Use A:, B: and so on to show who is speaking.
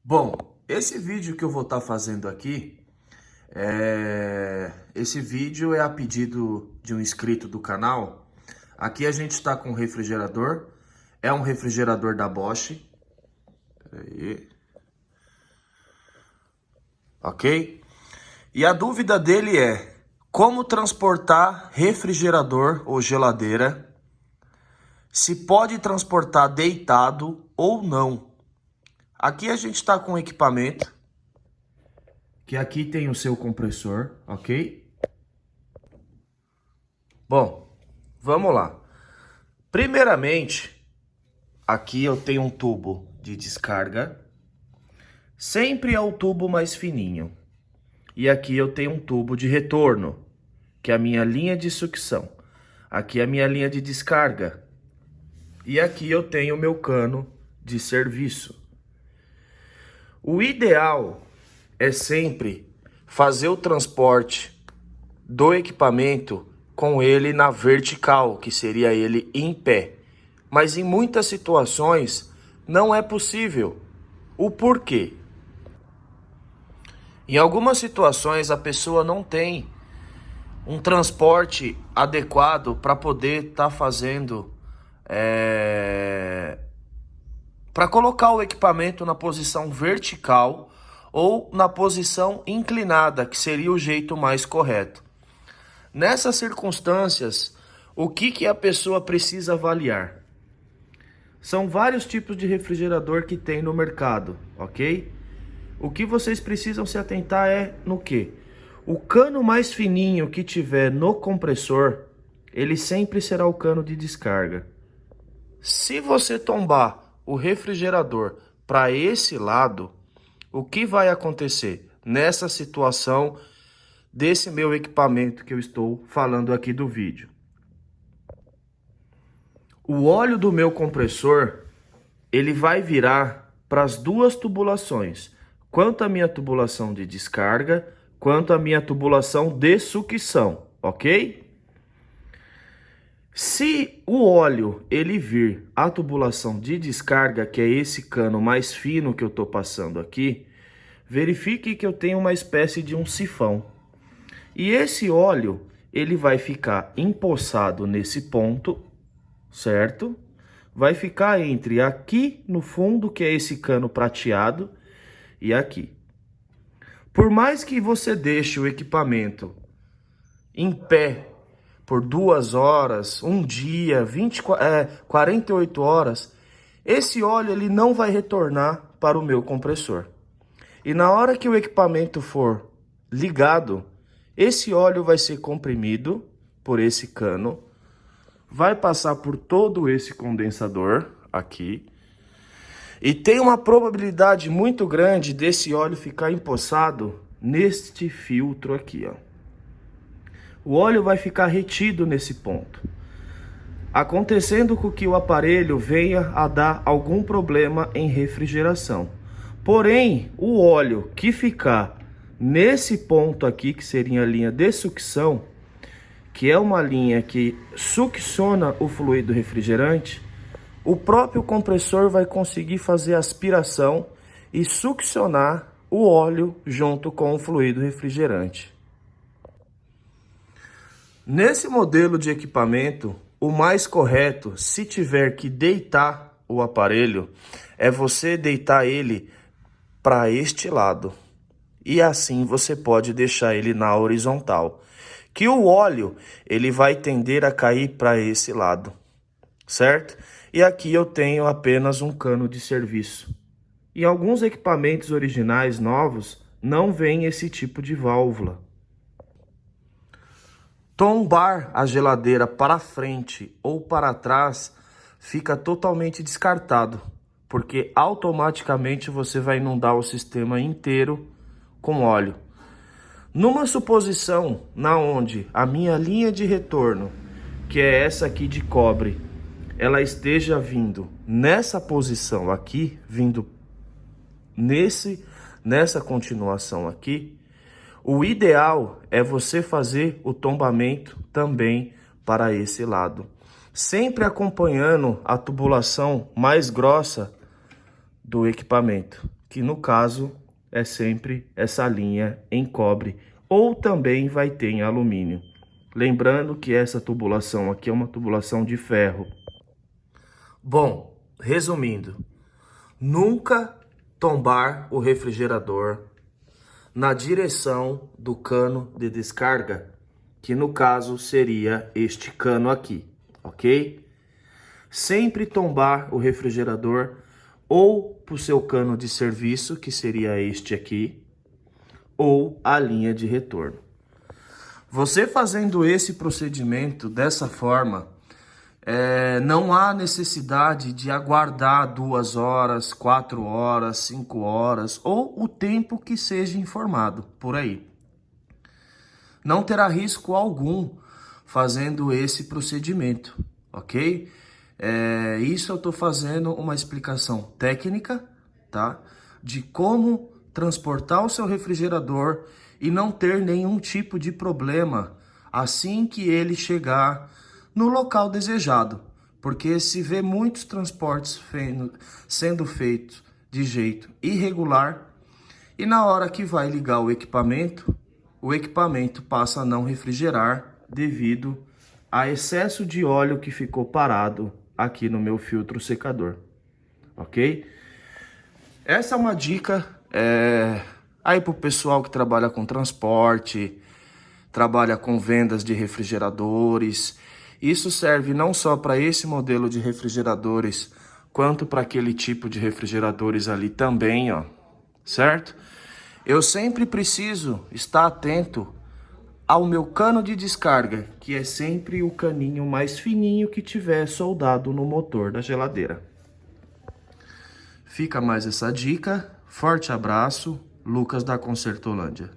A: Bom, esse vídeo que eu vou estar fazendo aqui, esse vídeo é a pedido de um inscrito do canal. Aqui a gente está com um refrigerador, é um refrigerador da Bosch, peraí, ok? E a dúvida dele é como transportar refrigerador ou geladeira, se pode transportar deitado ou não. Aqui a gente está com um equipamento, que aqui tem o seu compressor, ok? Bom, vamos lá. Primeiramente, aqui eu tenho um tubo de descarga. Sempre é o tubo mais fininho. E aqui eu tenho um tubo de retorno, que é a minha linha de sucção. Aqui é a minha linha de descarga. E aqui eu tenho o meu cano de serviço. O ideal é sempre fazer o transporte do equipamento com ele na vertical, que seria ele em pé. Mas em muitas situações não é possível. O porquê? Em algumas situações a pessoa não tem um transporte adequado para poder estar fazendo, para colocar o equipamento na posição vertical ou na posição inclinada, que seria o jeito mais correto. Nessas circunstâncias, o que a pessoa precisa avaliar? São vários tipos de refrigerador que tem no mercado, ok? O que vocês precisam se atentar é no quê? O cano mais fininho que tiver no compressor, ele sempre será o cano de descarga. Se você tombar o refrigerador para esse lado, o que vai acontecer nessa situação desse meu equipamento que eu estou falando aqui do vídeo? O óleo do meu compressor, ele vai virar para as duas tubulações, quanto a minha tubulação de descarga, quanto a minha tubulação de sucção, ok? Se o óleo ele vir a tubulação de descarga, que é esse cano mais fino que eu estou passando aqui, verifique que eu tenho uma espécie de um sifão. E esse óleo ele vai ficar empoçado nesse ponto, certo? Vai ficar entre aqui no fundo, que é esse cano prateado, e aqui. Por mais que você deixe o equipamento em pé por 2 horas, um dia, 48 horas, esse óleo ele não vai retornar para o meu compressor. E na hora que o equipamento for ligado, esse óleo vai ser comprimido por esse cano, vai passar por todo esse condensador aqui, e tem uma probabilidade muito grande desse óleo ficar empoçado neste filtro aqui, ó. O óleo vai ficar retido nesse ponto, acontecendo com que o aparelho venha a dar algum problema em refrigeração. Porém, o óleo que ficar nesse ponto aqui, que seria a linha de sucção, que é uma linha que succiona o fluido refrigerante, o próprio compressor vai conseguir fazer aspiração e succionar o óleo junto com o fluido refrigerante. Nesse modelo de equipamento, o mais correto, se tiver que deitar o aparelho, é você deitar ele para este lado. E assim você pode deixar ele na horizontal, que o óleo ele vai tender a cair para esse lado, certo? E aqui eu tenho apenas um cano de serviço. E alguns equipamentos originais novos não vêm esse tipo de válvula. Tombar a geladeira para frente ou para trás fica totalmente descartado, porque automaticamente você vai inundar o sistema inteiro com óleo. Numa suposição na onde a minha linha de retorno, que é essa aqui de cobre, ela esteja vindo nessa posição aqui, vindo nessa continuação aqui, o ideal é você fazer o tombamento também para esse lado, sempre acompanhando a tubulação mais grossa do equipamento, que no caso é sempre essa linha em cobre, ou também vai ter em alumínio. Lembrando que essa tubulação aqui é uma tubulação de ferro. Bom, resumindo, nunca tombar o refrigerador na direção do cano de descarga, que no caso seria este cano aqui, ok? Sempre tombar o refrigerador ou para o seu cano de serviço, que seria este aqui, ou a linha de retorno. Você fazendo esse procedimento dessa forma, não há necessidade de aguardar 2 horas, 4 horas, 5 horas, ou o tempo que seja informado por aí. Não terá risco algum fazendo esse procedimento, ok? Isso eu estou fazendo uma explicação técnica, tá? De como transportar o seu refrigerador e não ter nenhum tipo de problema assim que ele chegar no local desejado. Porque se vê muitos transportes sendo feitos de jeito irregular e na hora que vai ligar o equipamento passa a não refrigerar devido a excesso de óleo que ficou parado aqui no meu filtro secador, ok? Essa é uma dica aí pro pessoal que trabalha com transporte, trabalha com vendas de refrigeradores. Isso serve não só para esse modelo de refrigeradores, quanto para aquele tipo de refrigeradores ali também, ó, certo? Eu sempre preciso estar atento ao meu cano de descarga, que é sempre o caninho mais fininho que tiver soldado no motor da geladeira. Fica mais essa dica. Forte abraço, Lucas da Consertolândia.